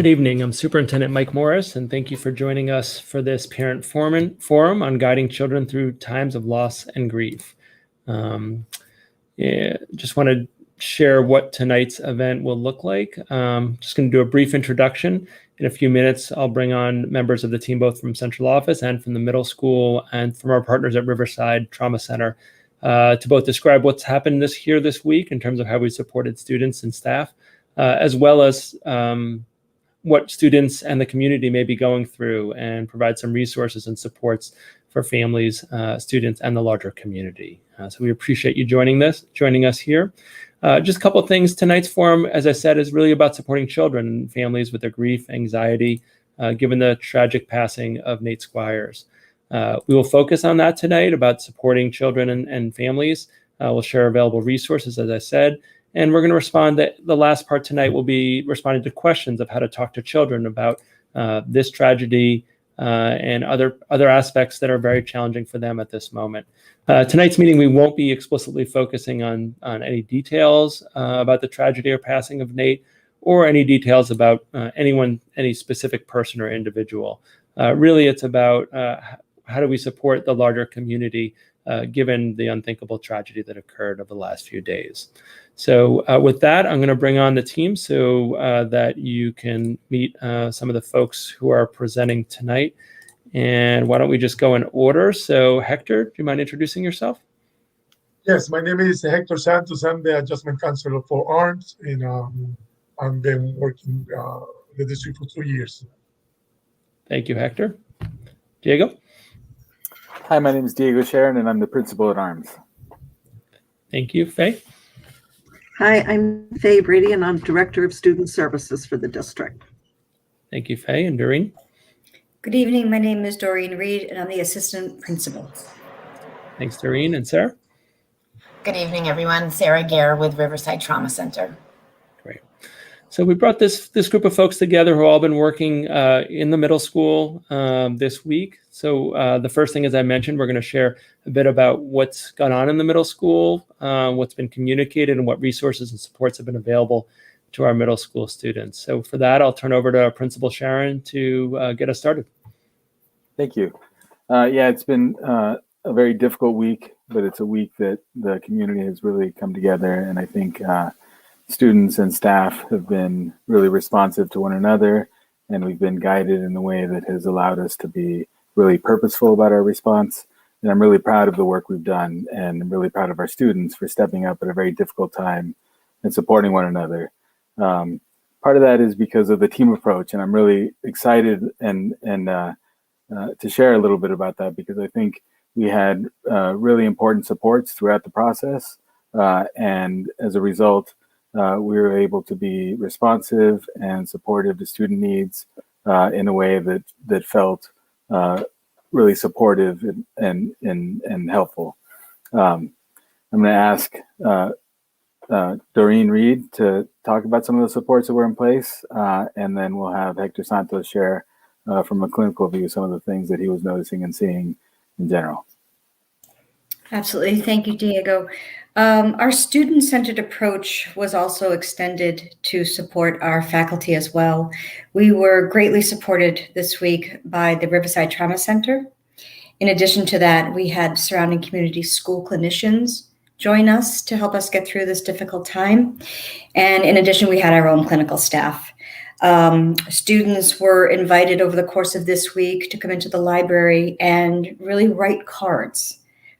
Good evening. I'm Superintendent Mike Morris, and thank you for joining us for this parent forum on guiding children through times of loss and grief. Just want to share what tonight's event will look like. Just going to do a brief introduction. In a few minutes, I'll bring on members of the team, both from central office and from the middle school and from our partners at Riverside Trauma Center, to both describe what's happened this week in terms of how we supported students and staff, as well as what students and the community may be going through, and provide some resources and supports for families, students, and the larger community. So we appreciate you joining us here. Just a couple of things. Tonight's forum, as I said, is really about supporting children and families with their grief, anxiety, given the tragic passing of Nate Squires. We will focus on that tonight, about supporting children and families. We'll share available resources, as I said, and we're going to respond. The last part tonight will be responding to questions of how to talk to children about this tragedy and other aspects that are very challenging for them at this moment. Tonight's meeting, we won't be explicitly focusing on any details about the tragedy or passing of Nate, or any details about any specific person or individual. Really, it's about how do we support the larger community given the unthinkable tragedy that occurred over the last few days. So with that, I'm going to bring on the team so that you can meet some of the folks who are presenting tonight. And why don't we just go in order? So Hector, do you mind introducing yourself? Yes, my name is Hector Santos. I'm the adjustment counselor for ARMS, and I've been working in the district for 2 years. Thank you, Hector. Diego? Hi, my name is Diego Sharon, and I'm the principal at ARMS. Thank you. Faye? Hi, I'm Faye Brady, and I'm Director of Student Services for the district. Thank you, Faye. And Doreen? Good evening. My name is Doreen Reed, and I'm the assistant principal. Thanks, Doreen. And Sarah? Good evening, everyone. Sarah Gare with Riverside Trauma Center. Great. So we brought this group of folks together who have all been working in the middle school this week. So the first thing, as I mentioned, we're going to share a bit about what's gone on in the middle school, what's been communicated, and what resources and supports have been available to our middle school students. So for that, I'll turn over to our Principal Sharon to get us started. Thank you. Yeah, it's been a very difficult week, but it's a week that the community has really come together, and I think students and staff have been really responsive to one another, and we've been guided in a way that has allowed us to be really purposeful about our response. And I'm really proud of the work we've done, and I'm really proud of our students for stepping up at a very difficult time and supporting one another. Part of that is because of the team approach, and I'm really excited and to share a little bit about that, because I think we had really important supports throughout the process, and as a result, we were able to be responsive and supportive to student needs in a way that felt really supportive and helpful. I'm going to ask Doreen Reed to talk about some of the supports that were in place, and then we'll have Hector Santos share from a clinical view some of the things that he was noticing and seeing in general. Absolutely. Thank you, Diego. Our student-centered approach was also extended to support our faculty as well. We were greatly supported this week by the Riverside Trauma Center. In addition to that, we had surrounding community school clinicians join us to help us get through this difficult time. And in addition, we had our own clinical staff. Students were invited over the course of this week to come into the library and really write cards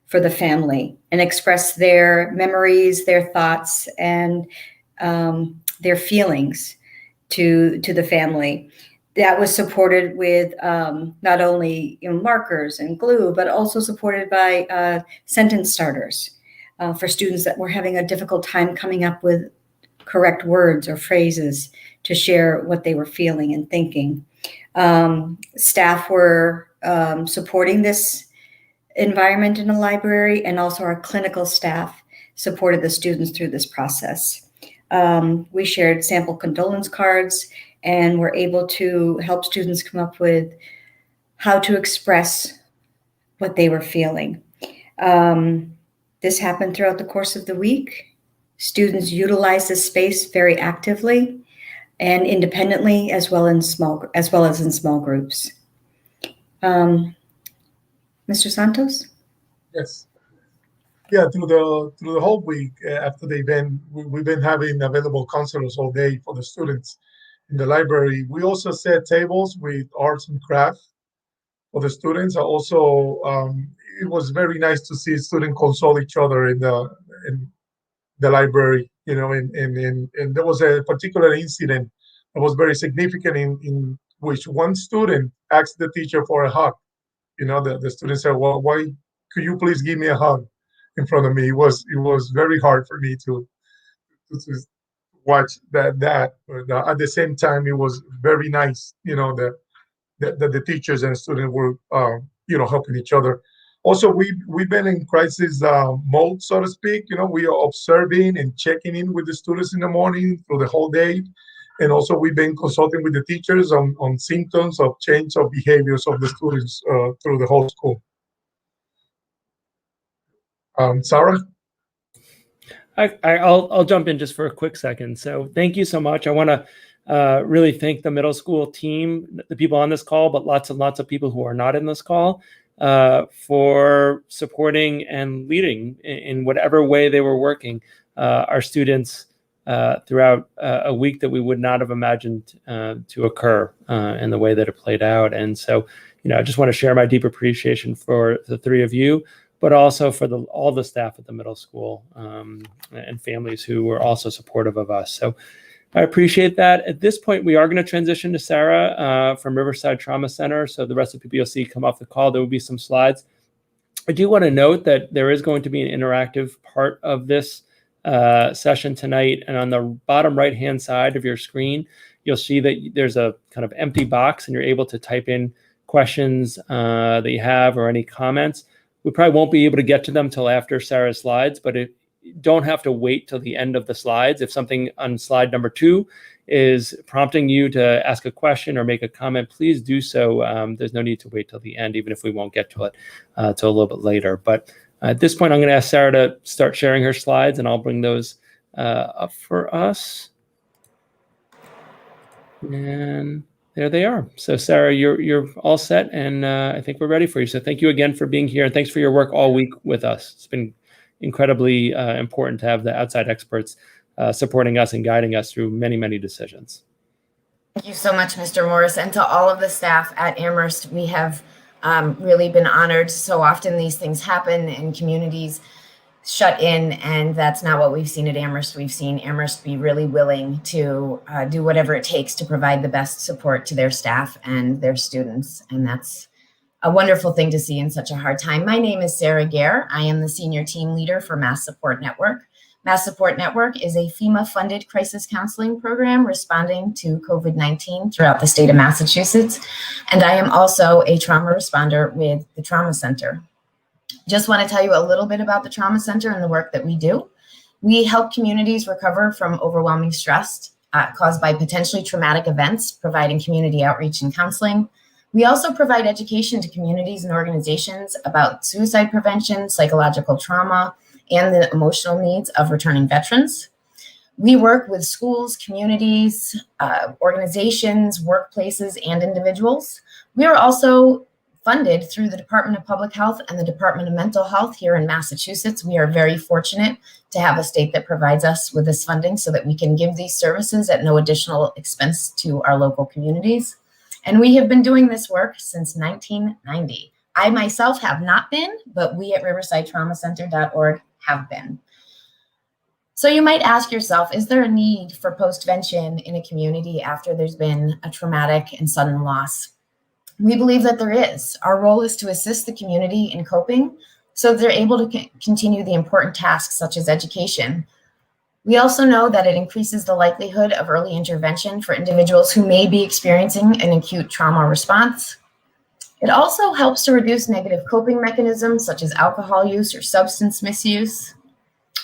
for the family and express their memories, their thoughts, and their feelings to the family. That was supported with not only markers and glue, but also supported by sentence starters for students that were having a difficult time coming up with correct words or phrases to share what they were feeling and thinking. Staff were supporting this environment in the library, and also our clinical staff supported the students through this process. We shared sample condolence cards and were able to help students come up with how to express what they were feeling. This happened throughout the course of the week. Students utilized this space very actively, and independently as well as in small groups. Mr. Santos? Yes. Yeah, through the whole week after the event, we've been having available counselors all day for the students in the library. We also set tables with arts and crafts for the students. Also, it was very nice to see students console each other in the library. You know, and there was a particular incident that was very significant in which one student asked the teacher for a hug. You know, the student said, "Well, why could you please give me a hug in front of me?" It was very hard for me to watch that. But at the same time, it was very nice. You know, that the teachers and students were helping each other. Also, we've been in crisis mode, so to speak. You know, we are observing and checking in with the students in the morning through the whole day. And also, we've been consulting with the teachers on symptoms of change of behaviors of the students through the whole school. Sarah? I'll jump in just for a quick second. So thank you so much. I want to really thank the middle school team, the people on this call, but lots and lots of people who are not in this call for supporting and leading in whatever way they were working our students throughout a week that we would not have imagined to occur in the way that it played out. And so, I just want to share my deep appreciation for the three of you, but also for all the staff at the middle school and families who were also supportive of us. So I appreciate that. At this point, we are going to transition to Sarah from Riverside Trauma Center. So the rest of the people you'll see come off the call, there will be some slides. I do want to note that there is going to be an interactive part of this session tonight. And on the bottom right-hand side of your screen, you'll see that there's a kind of empty box and you're able to type in questions that you have or any comments. We probably won't be able to get to them till after Sarah's slides, but don't have to wait till the end of the slides. If something on slide number 2 is prompting you to ask a question or make a comment, please do so. There's no need to wait till the end, even if we won't get to it till a little bit later. But at this point, I'm going to ask Sarah to start sharing her slides, and I'll bring those up for us. And there they are. So Sarah, you're all set, and I think we're ready for you. So thank you again for being here, and thanks for your work all week with us. It's been incredibly important to have the outside experts supporting us and guiding us through many, many decisions. Thank you so much, Mr. Morris, and to all of the staff at Amherst. We have really been honored. So often these things happen and communities shut in, and that's not what we've seen at Amherst. We've seen Amherst be really willing to do whatever it takes to provide the best support to their staff and their students, and that's a wonderful thing to see in such a hard time. My name is Sarah Gare. I am the senior team leader for Mass Support Network. Mass Support Network is a FEMA-funded crisis counseling program responding to COVID-19 throughout the state of Massachusetts, and I am also a trauma responder with the Trauma Center. Just want to tell you a little bit about the Trauma Center and the work that we do. We help communities recover from overwhelming stress caused by potentially traumatic events, providing community outreach and counseling. We also provide education to communities and organizations about suicide prevention, psychological trauma, and the emotional needs of returning veterans. We work with schools, communities, organizations, workplaces, and individuals. We are also funded through the Department of Public Health and the Department of Mental Health here in Massachusetts. We are very fortunate to have a state that provides us with this funding so that we can give these services at no additional expense to our local communities. And we have been doing this work since 1990. I myself have not been, but we at riversidetraumacenter.org have been. So you might ask yourself, is there a need for postvention in a community after there's been a traumatic and sudden loss? We believe that there is. Our role is to assist the community in coping so that they're able to continue the important tasks such as education. We also know that it increases the likelihood of early intervention for individuals who may be experiencing an acute trauma response. It also helps to reduce negative coping mechanisms such as alcohol use or substance misuse.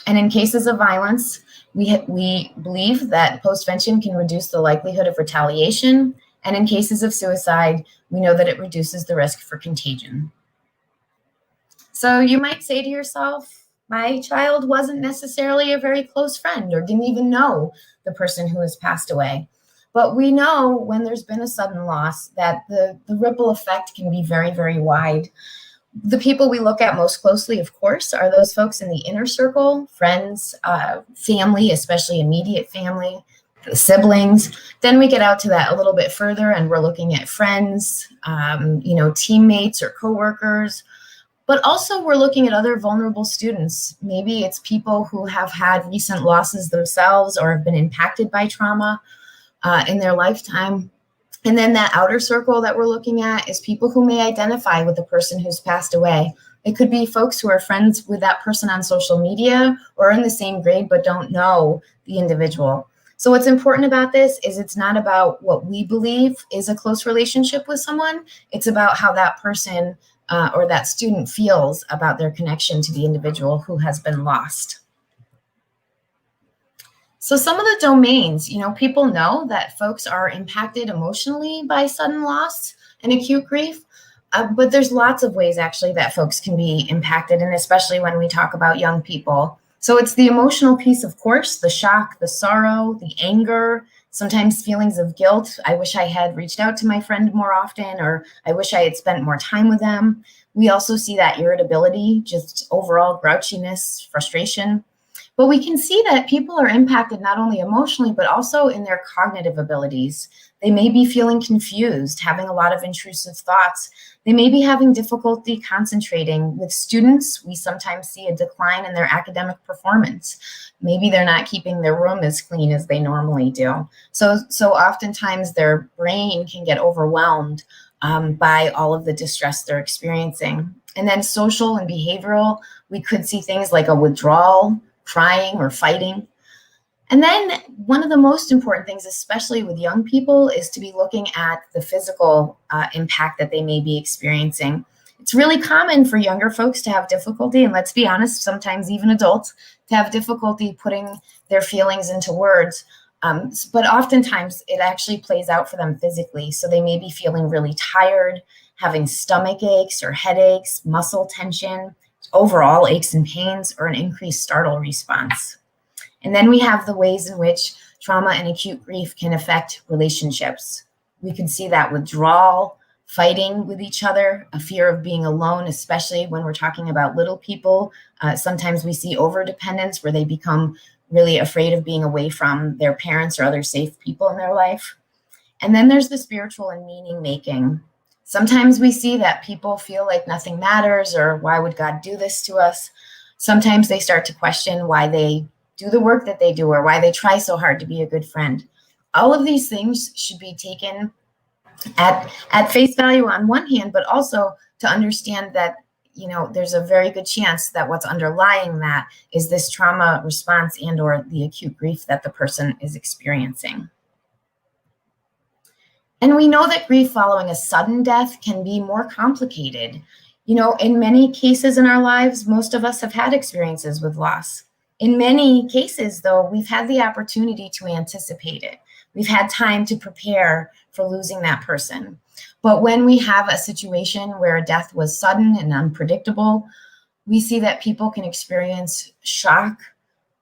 And in cases of violence, we believe that postvention can reduce the likelihood of retaliation. And in cases of suicide, we know that it reduces the risk for contagion. So you might say to yourself, my child wasn't necessarily a very close friend or didn't even know the person who has passed away. But we know when there's been a sudden loss that the ripple effect can be very, very wide. The people we look at most closely, of course, are those folks in the inner circle, friends, family, especially immediate family, siblings. Then we get out to that a little bit further and we're looking at friends, teammates or coworkers. But also we're looking at other vulnerable students. Maybe it's people who have had recent losses themselves or have been impacted by trauma in their lifetime. And then that outer circle that we're looking at is people who may identify with the person who's passed away. It could be folks who are friends with that person on social media or in the same grade but don't know the individual. So what's important about this is it's not about what we believe is a close relationship with someone. It's about how that person or that student feels about their connection to the individual who has been lost. So some of the domains, people know that folks are impacted emotionally by sudden loss and acute grief, but there's lots of ways actually that folks can be impacted, and especially when we talk about young people. So it's the emotional piece, of course, the shock, the sorrow, the anger, sometimes feelings of guilt. I wish I had reached out to my friend more often, or I wish I had spent more time with them. We also see that irritability, just overall grouchiness, frustration. But we can see that people are impacted not only emotionally, but also in their cognitive abilities. They may be feeling confused, having a lot of intrusive thoughts. They may be having difficulty concentrating. With students, we sometimes see a decline in their academic performance. Maybe they're not keeping their room as clean as they normally do. So oftentimes their brain can get overwhelmed by all of the distress they're experiencing. And then social and behavioral, we could see things like a withdrawal, crying or fighting. And then one of the most important things, especially with young people, is to be looking at the physical impact that they may be experiencing. It's really common for younger folks to have difficulty, and let's be honest, sometimes even adults, to have difficulty putting their feelings into words. But oftentimes it actually plays out for them physically. So they may be feeling really tired, having stomach aches or headaches, muscle tension, overall aches and pains, or an increased startle response. And then we have the ways in which trauma and acute grief can affect relationships. We can see that withdrawal, fighting with each other, a fear of being alone, especially when we're talking about little people. Sometimes we see overdependence where they become really afraid of being away from their parents or other safe people in their life. And then there's the spiritual and meaning making. Sometimes we see that people feel like nothing matters, or why would God do this to us? Sometimes they start to question why they do the work that they do or why they try so hard to be a good friend. All of these things should be taken at face value on one hand, but also to understand that, there's a very good chance that what's underlying that is this trauma response and or the acute grief that the person is experiencing. And we know that grief following a sudden death can be more complicated. In many cases in our lives, most of us have had experiences with loss. In many cases, though, we've had the opportunity to anticipate it. We've had time to prepare for losing that person. But when we have a situation where a death was sudden and unpredictable, we see that people can experience shock.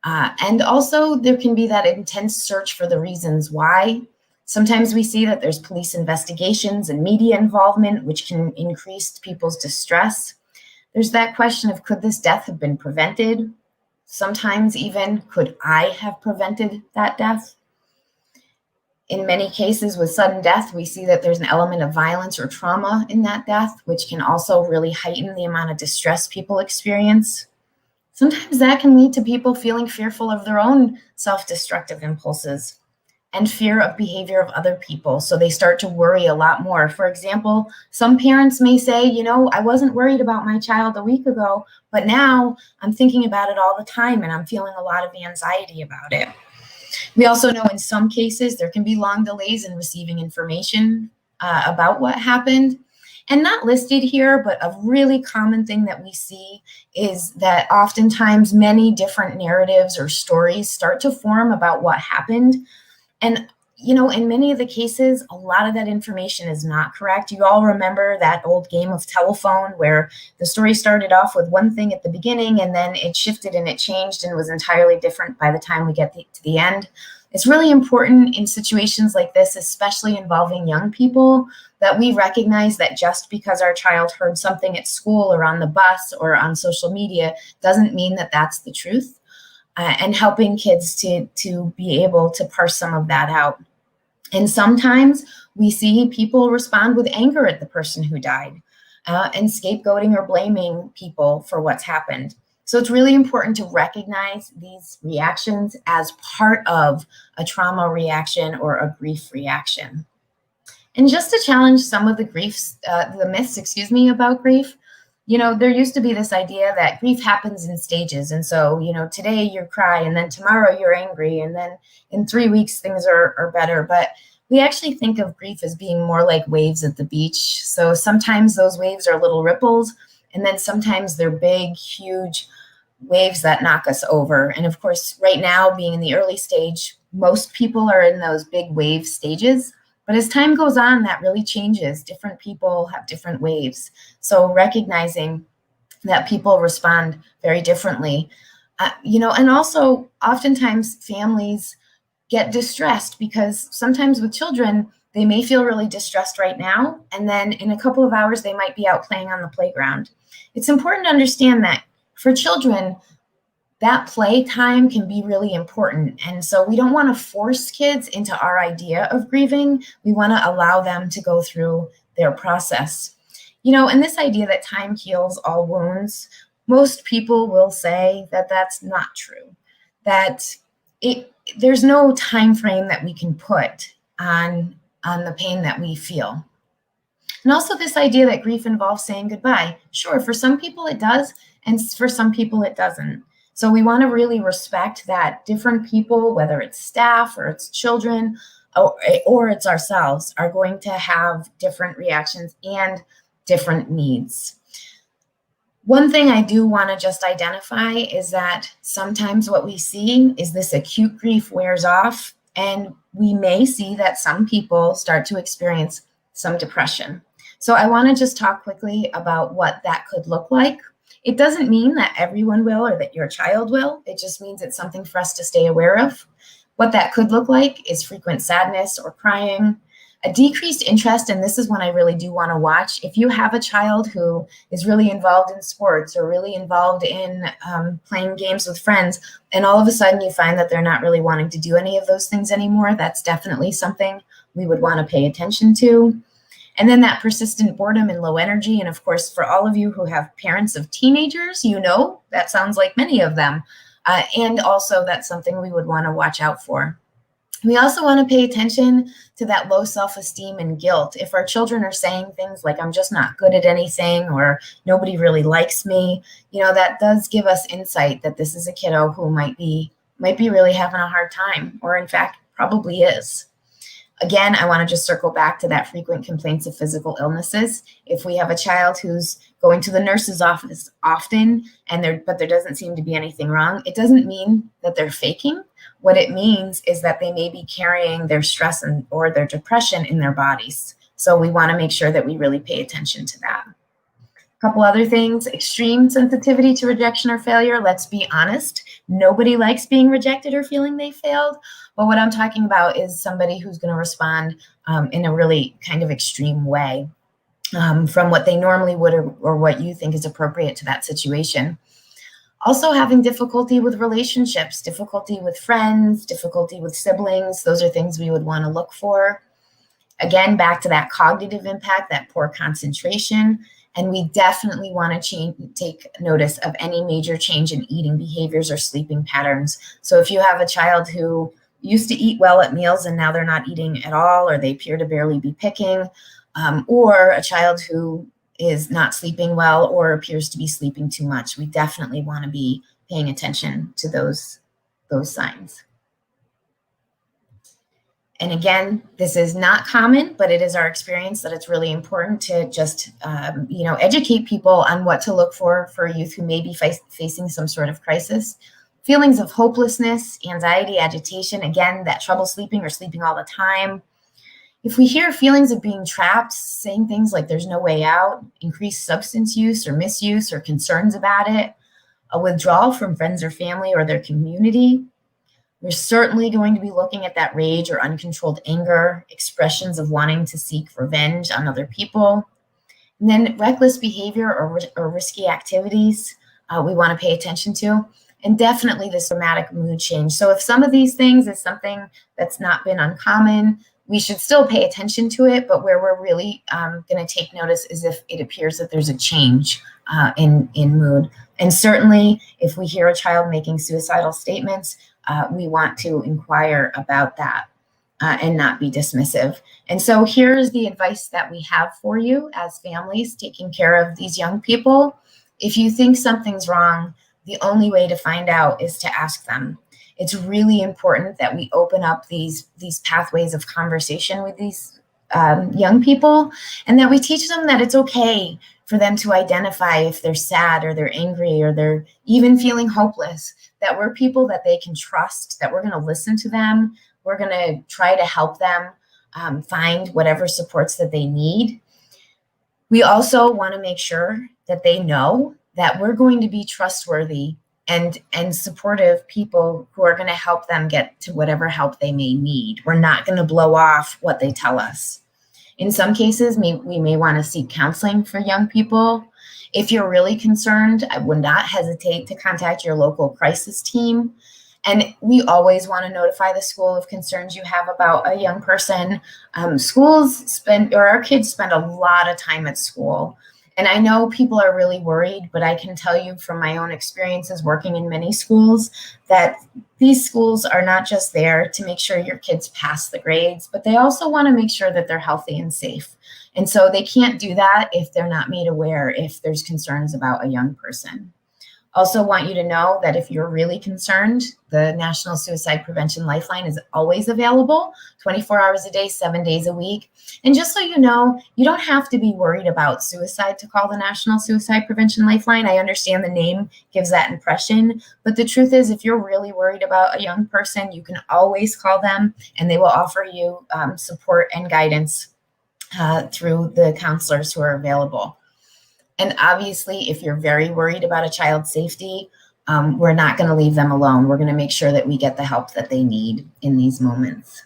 And also there can be that intense search for the reasons why. Sometimes we see that there's police investigations and media involvement, which can increase people's distress. There's that question of, could this death have been prevented? Sometimes even, could I have prevented that death? In many cases with sudden death, we see that there's an element of violence or trauma in that death, which can also really heighten the amount of distress people experience. Sometimes that can lead to people feeling fearful of their own self-destructive impulses and fear of behavior of other people. So they start to worry a lot more. For example, some parents may say, I wasn't worried about my child a week ago, but now I'm thinking about it all the time and I'm feeling a lot of anxiety about it. We also know in some cases there can be long delays in receiving information about what happened. And not listed here, but a really common thing that we see is that oftentimes many different narratives or stories start to form about what happened. And, in many of the cases, a lot of that information is not correct. You all remember that old game of telephone where the story started off with one thing at the beginning and then it shifted and it changed and was entirely different by the time we get to the end. It's really important in situations like this, especially involving young people, that we recognize that just because our child heard something at school or on the bus or on social media doesn't mean that that's the truth, and helping kids to be able to parse some of that out. And sometimes we see people respond with anger at the person who died, and scapegoating or blaming people for what's happened. So it's really important to recognize these reactions as part of a trauma reaction or a grief reaction. And just to challenge some of the myths, about grief, there used to be this idea that grief happens in stages. And so, today you cry, and then tomorrow you're angry, and then in 3 weeks things are better. But we actually think of grief as being more like waves at the beach. So sometimes those waves are little ripples, and then sometimes they're big, huge waves that knock us over. And of course, right now, being in the early stage, most people are in those big wave stages. But as time goes on, that really changes. Different people have different waves. So recognizing that people respond very differently, and also oftentimes families get distressed, because sometimes with children, they may feel really distressed right now, and then in a couple of hours, they might be out playing on the playground. It's important to understand that for children, that play time can be really important. And so we don't want to force kids into our idea of grieving. We want to allow them to go through their process. And this idea that time heals all wounds, most people will say that that's not true, that there's no time frame that we can put on the pain that we feel. And also this idea that grief involves saying goodbye. Sure, for some people it does, and for some people it doesn't. So we want to really respect that different people, whether it's staff or it's children or it's ourselves, are going to have different reactions and different needs. One thing I do want to just identify is that sometimes what we see is this acute grief wears off, and we may see that some people start to experience some depression. So I want to just talk quickly about what that could look like. It doesn't mean that everyone will or that your child will. It just means it's something for us to stay aware of. What that could look like is frequent sadness or crying, a decreased interest, and this is one I really do want to watch. If you have a child who is really involved in sports or really involved in playing games with friends, and all of a sudden you find that they're not really wanting to do any of those things anymore, that's definitely something we would want to pay attention to. And then that persistent boredom and low energy. And of course, for all of you who have parents of teenagers, that sounds like many of them. And also that's something we would want to watch out for. We also want to pay attention to that low self-esteem and guilt. If our children are saying things like, I'm just not good at anything, or nobody really likes me, that does give us insight that this is a kiddo who might be really having a hard time, or in fact, probably is. Again, I want to just circle back to that frequent complaints of physical illnesses. If we have a child who's going to the nurse's office often, but there doesn't seem to be anything wrong, it doesn't mean that they're faking. What it means is that they may be carrying their stress or their depression in their bodies. So we want to make sure that we really pay attention to that. A couple other things: extreme sensitivity to rejection or failure. Let's be honest. Nobody likes being rejected or feeling they failed. But what I'm talking about is somebody who's going to respond in a really kind of extreme way from what they normally would, or what you think is appropriate to that situation. Also having difficulty with relationships, difficulty with friends, difficulty with siblings. Those are things we would want to look for. Again, back to that cognitive impact, that poor concentration. And we definitely want to take notice of any major change in eating behaviors or sleeping patterns. So if you have a child who used to eat well at meals and now they're not eating at all, or they appear to barely be picking, or a child who is not sleeping well or appears to be sleeping too much, we definitely want to be paying attention to those signs. And again, this is not common, but it is our experience that it's really important to just, educate people on what to look for youth who may be facing some sort of crisis. Feelings of hopelessness, anxiety, agitation, again, that trouble sleeping or sleeping all the time. If we hear feelings of being trapped, saying things like there's no way out, increased substance use or misuse or concerns about it, a withdrawal from friends or family or their community, We're certainly going to be looking at that rage or uncontrolled anger, expressions of wanting to seek revenge on other people. And then reckless behavior or risky activities we want to pay attention to. And definitely this dramatic mood change. So if some of these things is something that's not been uncommon, we should still pay attention to it, but where we're really going to take notice is if it appears that there's a change in mood. And certainly if we hear a child making suicidal statements, we want to inquire about that and not be dismissive. And so here's the advice that we have for you as families taking care of these young people. If you think something's wrong, the only way to find out is to ask them. It's really important that we open up these pathways of conversation with these young people, and that we teach them that it's okay for them to identify if they're sad or they're angry or they're even feeling hopeless, that we're people that they can trust, that we're going to listen to them. We're going to try to help them find whatever supports that they need. We also want to make sure that they know that we're going to be trustworthy and supportive people who are going to help them get to whatever help they may need. We're not going to blow off what they tell us. In some cases, we may want to seek counseling for young people. If you're really concerned, I would not hesitate to contact your local crisis team. And we always want to notify the school of concerns you have about a young person. Our kids spend a lot of time at school. And I know people are really worried, but I can tell you from my own experiences working in many schools that these schools are not just there to make sure your kids pass the grades, but they also want to make sure that they're healthy and safe. And so they can't do that if they're not made aware if there's concerns about a young person. Also want you to know that if you're really concerned, the National Suicide Prevention Lifeline is always available 24 hours a day, 7 days a week. And just so you know, you don't have to be worried about suicide to call the National Suicide Prevention Lifeline. I understand the name gives that impression, but the truth is if you're really worried about a young person, you can always call them and they will offer you support and guidance through the counselors who are available. And obviously, if you're very worried about a child's safety, we're not going to leave them alone. We're going to make sure that we get the help that they need in these moments.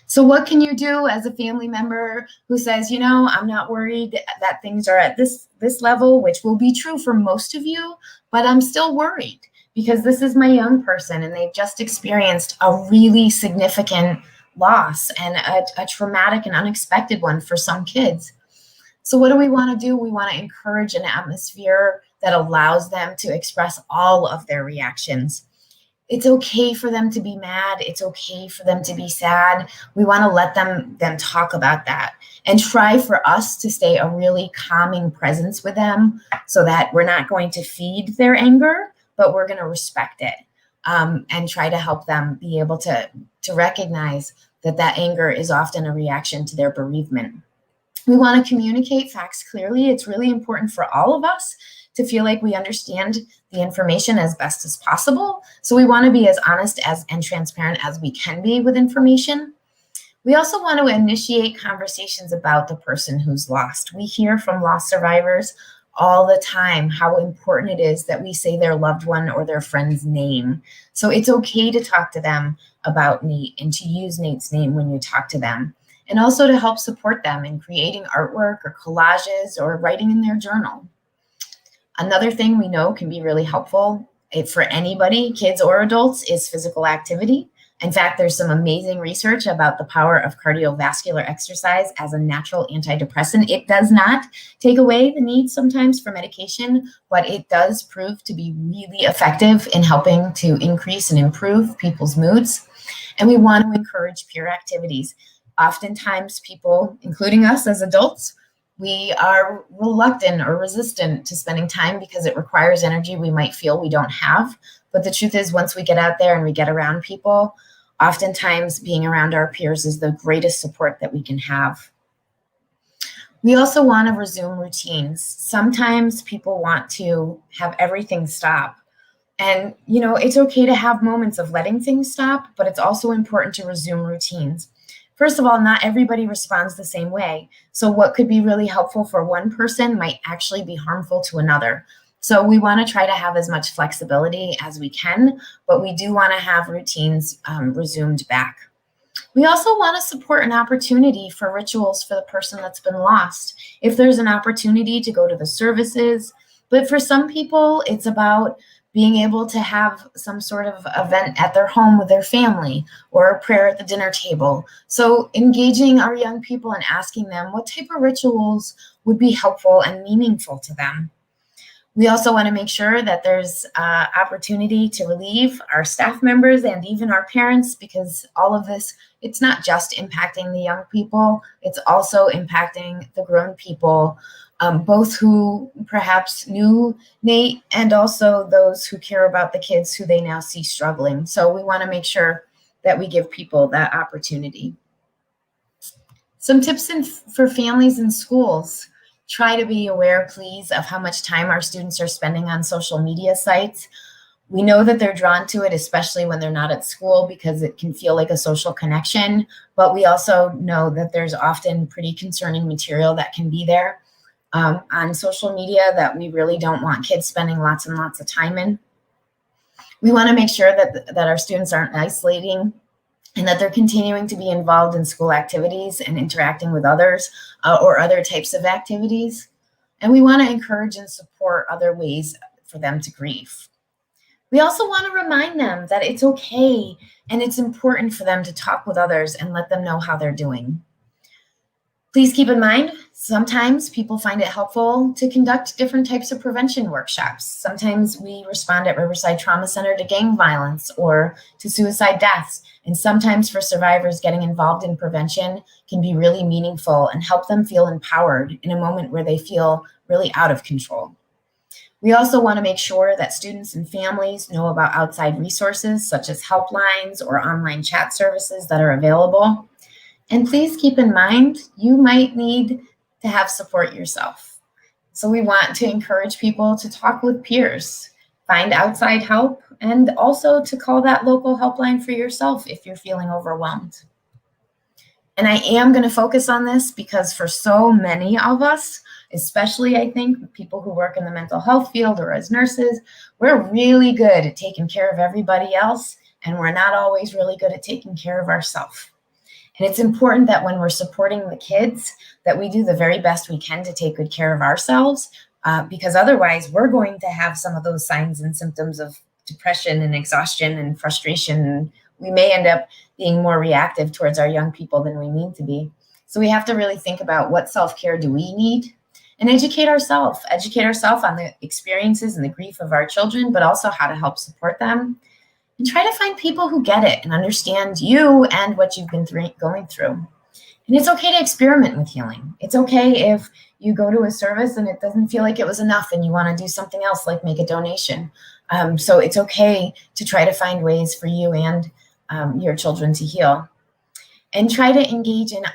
So what can you do as a family member who says, I'm not worried that things are at this level, which will be true for most of you, but I'm still worried because this is my young person and they've just experienced a really significant loss and a traumatic and unexpected one for some kids. So what do we want to do? We want to encourage an atmosphere that allows them to express all of their reactions. It's okay for them to be mad. It's okay for them to be sad. We want to let them talk about that and try for us to stay a really calming presence with them so that we're not going to feed their anger, but we're going to respect it and try to help them be able to recognize that anger is often a reaction to their bereavement. We want to communicate facts clearly. It's really important for all of us to feel like we understand the information as best as possible. So we want to be as honest and transparent as we can be with information. We also want to initiate conversations about the person who's lost. We hear from loss survivors all the time how important it is that we say their loved one or their friend's name. So it's okay to talk to them about Nate and to use Nate's name when you talk to them. And also to help support them in creating artwork or collages or writing in their journal. Another thing we know can be really helpful for anybody, kids or adults, is physical activity. In fact, there's some amazing research about the power of cardiovascular exercise as a natural antidepressant. It does not take away the need sometimes for medication, but it does prove to be really effective in helping to increase and improve people's moods. And we want to encourage peer activities. Oftentimes people, including us as adults, we are reluctant or resistant to spending time because it requires energy we might feel we don't have. But the truth is, once we get out there and we get around people, oftentimes being around our peers is the greatest support that we can have. We also want to resume routines. Sometimes people want to have everything stop. And, it's okay to have moments of letting things stop, but it's also important to resume routines. First of all, not everybody responds the same way. So what could be really helpful for one person might actually be harmful to another. So we want to try to have as much flexibility as we can, but we do want to have routines resumed back. We also want to support an opportunity for rituals for the person that's been lost. If there's an opportunity to go to the services, but for some people, it's about being able to have some sort of event at their home with their family or a prayer at the dinner table. So engaging our young people and asking them what type of rituals would be helpful and meaningful to them. We also want to make sure that there's opportunity to relieve our staff members and even our parents, because all of this, it's not just impacting the young people, it's also impacting the grown people, both who perhaps knew Nate and also those who care about the kids who they now see struggling. So we want to make sure that we give people that opportunity. Some tips for families and schools. Try to be aware, please, of how much time our students are spending on social media sites. We know that they're drawn to it, especially when they're not at school, because it can feel like a social connection. But we also know that there's often pretty concerning material that can be there on social media that we really don't want kids spending lots and lots of time in. We want to make sure that our students aren't isolating and that they're continuing to be involved in school activities and interacting with others or other types of activities. And we want to encourage and support other ways for them to grieve. We also want to remind them that it's okay and it's important for them to talk with others and let them know how they're doing. Please keep in mind, sometimes people find it helpful to conduct different types of prevention workshops. Sometimes we respond at Riverside Trauma Center to gang violence or to suicide deaths. And sometimes for survivors, getting involved in prevention can be really meaningful and help them feel empowered in a moment where they feel really out of control. We also want to make sure that students and families know about outside resources such as helplines or online chat services that are available. And please keep in mind, you might need to have support yourself. So we want to encourage people to talk with peers, find outside help, and also to call that local helpline for yourself if you're feeling overwhelmed. And I am going to focus on this because for so many of us, especially I think people who work in the mental health field or as nurses, we're really good at taking care of everybody else, and we're not always really good at taking care of ourselves. And it's important that when we're supporting the kids, that we do the very best we can to take good care of ourselves, because otherwise we're going to have some of those signs and symptoms of depression and exhaustion and frustration. And we may end up being more reactive towards our young people than we mean to be. So we have to really think about what self-care do we need and educate ourselves on the experiences and the grief of our children, but also how to help support them. And try to find people who get it and understand you and what you've been going through. And it's okay to experiment with healing. It's okay if you go to a service and it doesn't feel like it was enough and you want to do something else, like make a donation. So it's okay to try to find ways for you and your children to heal. And try to engage in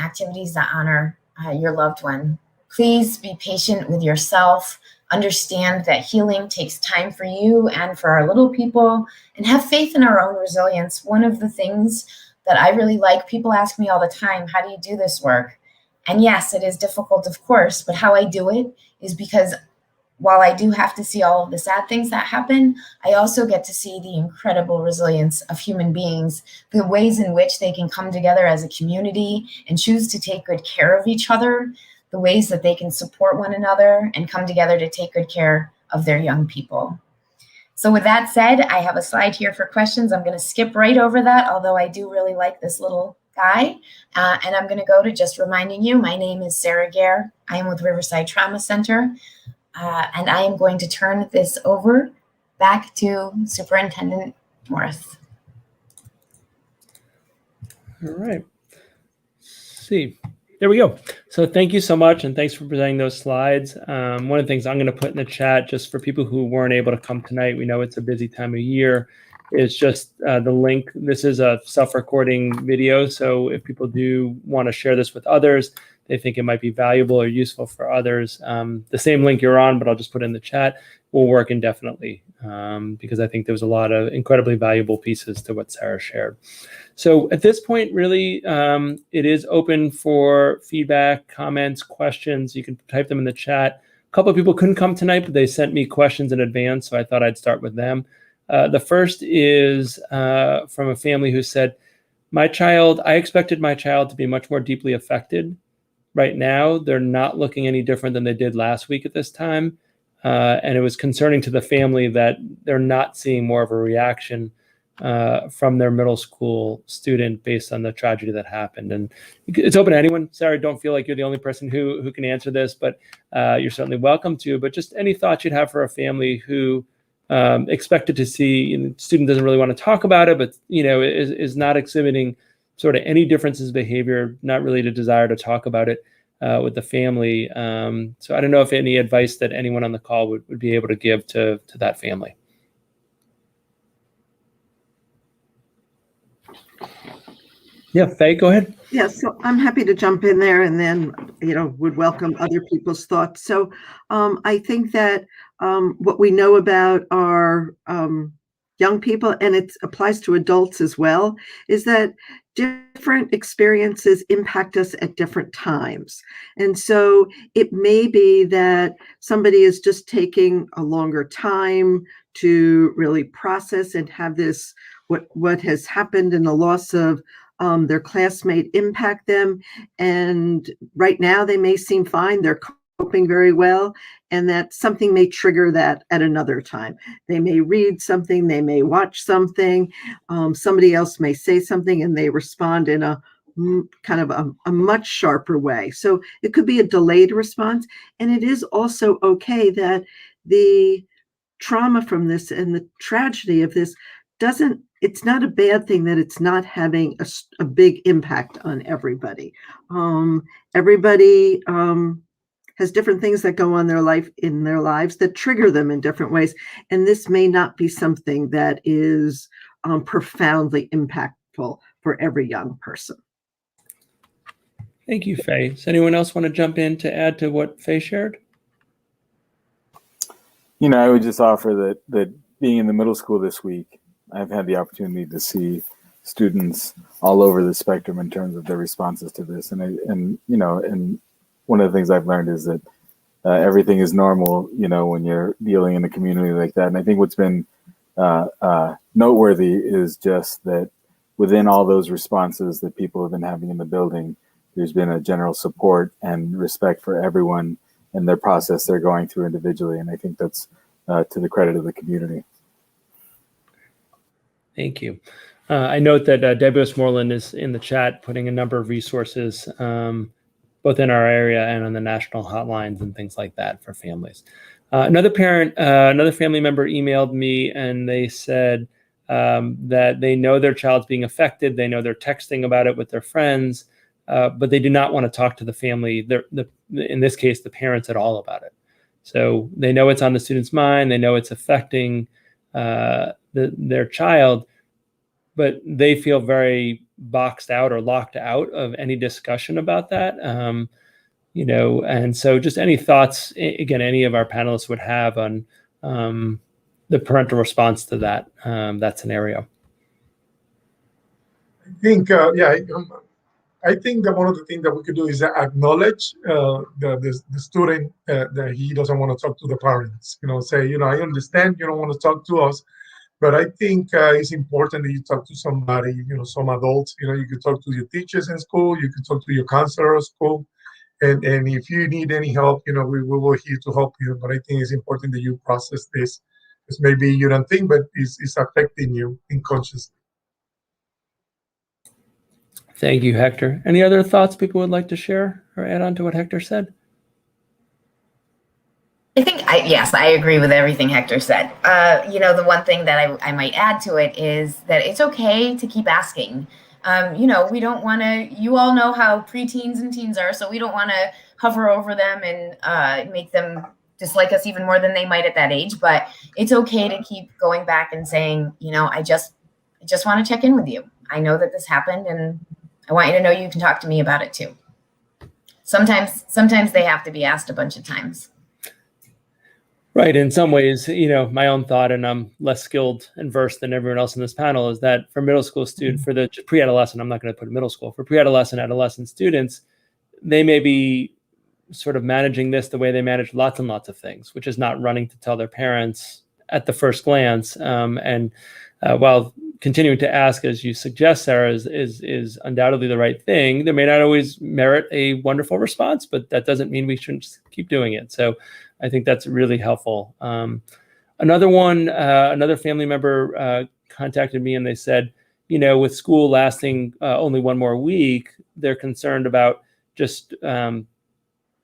activities that honor your loved one. Please be patient with yourself. Understand that healing takes time for you and for our little people, and have faith in our own resilience. One of the things that I really like, people ask me all the time, how do you do this work? And yes, it is difficult, of course, but how I do it is because while I do have to see all of the sad things that happen, I also get to see the incredible resilience of human beings, the ways in which they can come together as a community and choose to take good care of each other, the ways that they can support one another and come together to take good care of their young people. So with that said, I have a slide here for questions. I'm going to skip right over that, although I do really like this little guy. And I'm going to go to just reminding you, my name is Sarah Gare. I am with Riverside Trauma Center. And I am going to turn this over back to Superintendent Morris. All right. Let's see. There we go. So thank you so much, and thanks for presenting those slides. One of the things I'm going to put in the chat, just for people who weren't able to come tonight, we know it's a busy time of year, is just the link. This is a self-recording video, so if people do want to share this with others, they think it might be valuable or useful for others, the same link you're on, but I'll just put it in the chat, will work indefinitely, because I think there was a lot of incredibly valuable pieces to what Sarah shared. So at this point, really, it is open for feedback, comments, questions. You can type them in the chat. A couple of people couldn't come tonight, but they sent me questions in advance, so I thought I'd start with them. The first is from a family who said, I expected my child to be much more deeply affected. Right now, they're not looking any different than they did last week at this time. And it was concerning to the family that they're not seeing more of a reaction from their middle school student based on the tragedy that happened. And it's open to anyone. Sarah, don't feel like you're the only person who can answer this, but you're certainly welcome to. But just any thoughts you'd have for a family who expected to see, the student doesn't really want to talk about it, but is not exhibiting sort of any differences in behavior, not really the desire to talk about it with the family. So I don't know if any advice that anyone on the call would be able to give to that family. Yeah, Faye, go ahead. Yeah, so I'm happy to jump in there and then, would welcome other people's thoughts. So I think that what we know about our young people, and it applies to adults as well, is that different experiences impact us at different times. And so it may be that somebody is just taking a longer time to really process and have this, what has happened in the loss of their classmate impact them. And right now they may seem fine. They're coping very well. And that something may trigger that at another time. They may read something, they may watch something, somebody else may say something and they respond in a kind of a much sharper way. So it could be a delayed response. And it is also okay that the trauma from this and the tragedy of this it's not a bad thing that it's not having a big impact on everybody. Everybody has different things that go on in their lives that trigger them in different ways. And this may not be something that is profoundly impactful for every young person. Thank you, Faye. Does anyone else want to jump in to add to what Faye shared? I would just offer that being in the middle school this week, I've had the opportunity to see students all over the spectrum in terms of their responses to this. And one of the things I've learned is that everything is normal, when you're dealing in a community like that. And I think what's been noteworthy is just that within all those responses that people have been having in the building, there's been a general support and respect for everyone and their process they're going through individually. And I think that's to the credit of the community. Thank you. I note that Debbie Westmoreland is in the chat putting a number of resources both in our area and on the national hotlines and things like that for families. Another family member emailed me and they said that they know their child's being affected. They know they're texting about it with their friends, but they do not want to talk to the family, in this case, the parents at all about it. So they know it's on the student's mind. They know it's affecting their child, but they feel very boxed out or locked out of any discussion about that. And so just any thoughts, again, any of our panelists would have on the parental response to that scenario. I think that one of the things that we could do is acknowledge the student that he doesn't want to talk to the parents. Say, I understand you don't want to talk to us, but I think it's important that you talk to somebody, some adults. You could talk to your teachers in school, you could talk to your counselor at school, and if you need any help, we were here to help you. But I think it's important that you process this, because maybe you don't think, but it's affecting you unconsciously. Thank you, Hector. Any other thoughts people would like to share or add on to what Hector said? I think, yes, I agree with everything Hector said. The one thing that I might add to it is that it's okay to keep asking. We don't want to, you all know how preteens and teens are, so we don't want to hover over them and make them dislike us even more than they might at that age. But it's okay to keep going back and saying, I just want to check in with you. I know that this happened and I want you to know you can talk to me about it too. Sometimes they have to be asked a bunch of times. Right. In some ways, my own thought, and I'm less skilled and versed than everyone else in this panel, is that for middle school students, for the pre-adolescent, I'm not going to put middle school, for pre-adolescent, adolescent students, they may be sort of managing this the way they manage lots and lots of things, which is not running to tell their parents at the first glance. While continuing to ask, as you suggest, Sarah, is undoubtedly the right thing, they may not always merit a wonderful response, but that doesn't mean we shouldn't just keep doing it. So I think that's really helpful. Another family member contacted me and they said, with school lasting only one more week, they're concerned about just the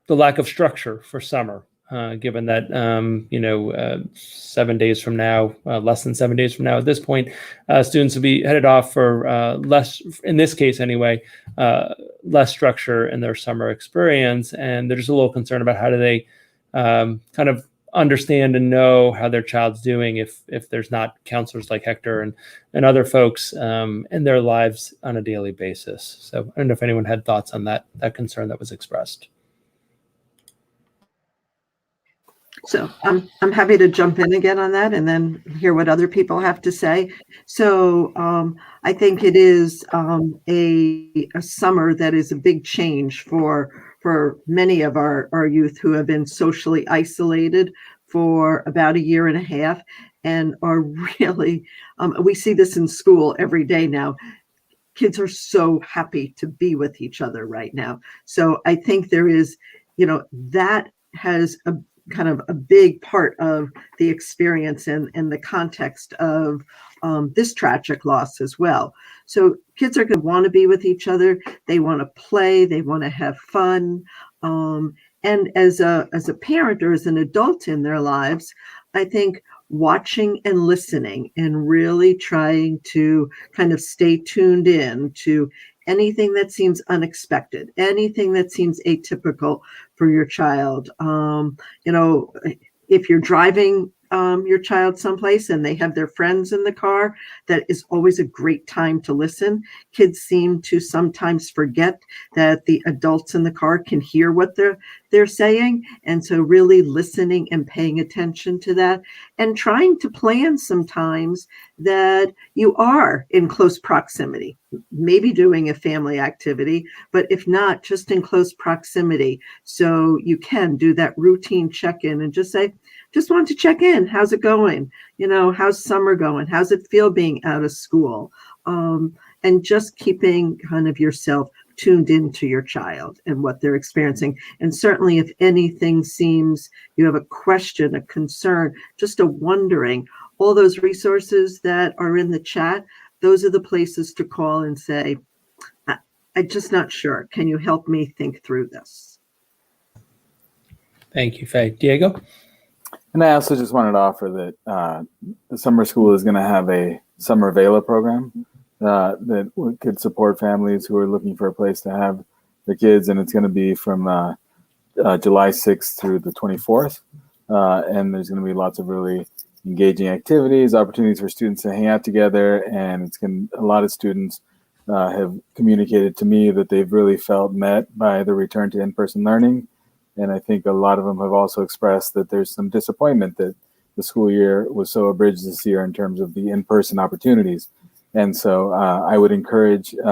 lack of structure for summer, given that, 7 days from now, less than 7 days from now at this point, students will be headed off for less, in this case anyway, less structure in their summer experience. And they're just a little concerned about how do they kind of understand and know how their child's doing if there's not counselors like Hector and other folks in their lives on a daily basis. So I don't know if anyone had thoughts on that concern that was expressed. So I'm happy to jump in again on that and then hear what other people have to say. So I think it is a summer that is a big change for many of our youth who have been socially isolated for about a year and a half and are really, we see this in school every day now. Kids are so happy to be with each other right now. So I think there is, that has a kind of a big part of the experience and the context of this tragic loss as well. So kids are going to want to be with each other. They want to play. They want to have fun. And as a parent or as an adult in their lives, I think watching and listening and really trying to kind of stay tuned in to anything that seems unexpected, anything that seems atypical for your child. If you're driving your child someplace and they have their friends in the car, that is always a great time to listen. Kids seem to sometimes forget that the adults in the car can hear what they're saying. And so really listening and paying attention to that and trying to plan sometimes that you are in close proximity, maybe doing a family activity, but if not, just in close proximity. So you can do that routine check-in and just say, just want to check in. How's it going? How's summer going? How's it feel being out of school? And just keeping kind of yourself tuned into your child and what they're experiencing. And certainly if anything seems, you have a question, a concern, just a wondering, all those resources that are in the chat, those are the places to call and say, I'm just not sure. Can you help me think through this? Thank you, Faye. Diego? And I also just wanted to offer that the summer school is going to have a summer VELA program that could support families who are looking for a place to have their kids. And it's going to be from July 6th through the 24th. And there's going to be lots of really engaging activities, opportunities for students to hang out together. And a lot of students have communicated to me that they've really felt met by the return to in-person learning. And I think a lot of them have also expressed that there's some disappointment that the school year was so abridged this year in terms of the in-person opportunities. And so I would encourage you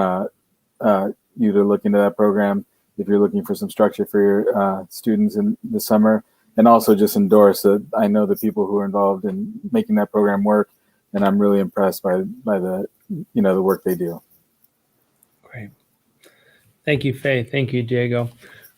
to look into that program if you're looking for some structure for your students in the summer. And also just endorse that I know the people who are involved in making that program work, and I'm really impressed by the the work they do. Great. Thank you, Faye. Thank you, Diego.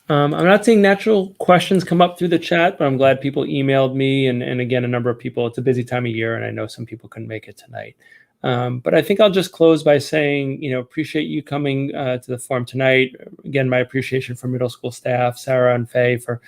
I'm not seeing natural questions come up through the chat, but I'm glad people emailed me. And again, a number of people, it's a busy time of year, and I know some people couldn't make it tonight. But I think I'll just close by saying, appreciate you coming to the forum tonight. Again, my appreciation for middle school staff, Sarah and Faye, for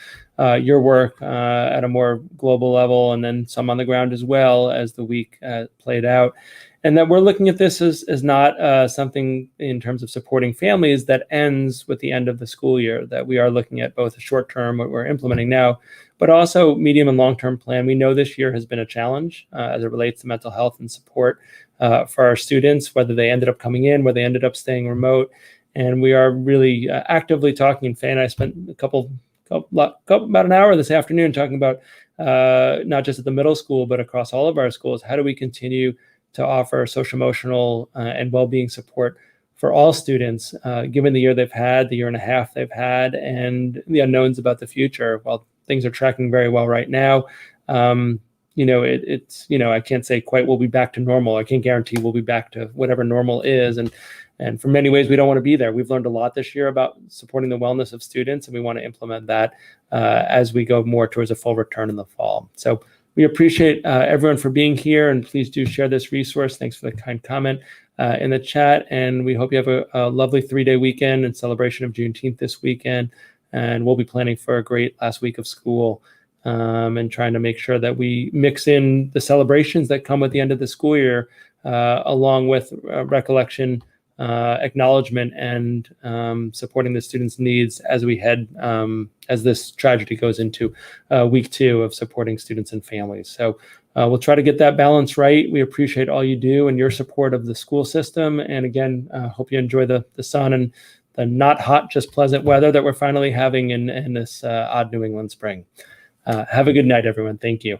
your work at a more global level, and then some on the ground as well as the week played out. And that we're looking at this as not something in terms of supporting families that ends with the end of the school year, that we are looking at both a short term, what we're implementing now, but also medium and long-term plan. We know this year has been a challenge as it relates to mental health and support for our students, whether they ended up coming in, whether they ended up staying remote. And we are really actively talking. And Faye and I spent about an hour this afternoon talking about not just at the middle school, but across all of our schools, how do we continue to offer social emotional and well-being support for all students, given the year they've had, the year and a half they've had, and the unknowns about the future. While things are tracking very well right now, it's I can't say quite we'll be back to normal. I can't guarantee we'll be back to whatever normal is, and for many ways we don't want to be there. We've learned a lot this year about supporting the wellness of students, and we want to implement that as we go more towards a full return in the fall. So we appreciate everyone for being here, and please do share this resource. Thanks for the kind comment in the chat, and we hope you have a lovely 3-day weekend and celebration of Juneteenth this weekend. And we'll be planning for a great last week of school and trying to make sure that we mix in the celebrations that come at the end of the school year, along with recollection, acknowledgement, and supporting the students' needs as we head, as this tragedy goes into week 2 of supporting students and families. So we'll try to get that balance right. We appreciate all you do and your support of the school system. And again, hope you enjoy the sun and the not hot, just pleasant weather that we're finally having in this odd New England spring. Have a good night, everyone. Thank you.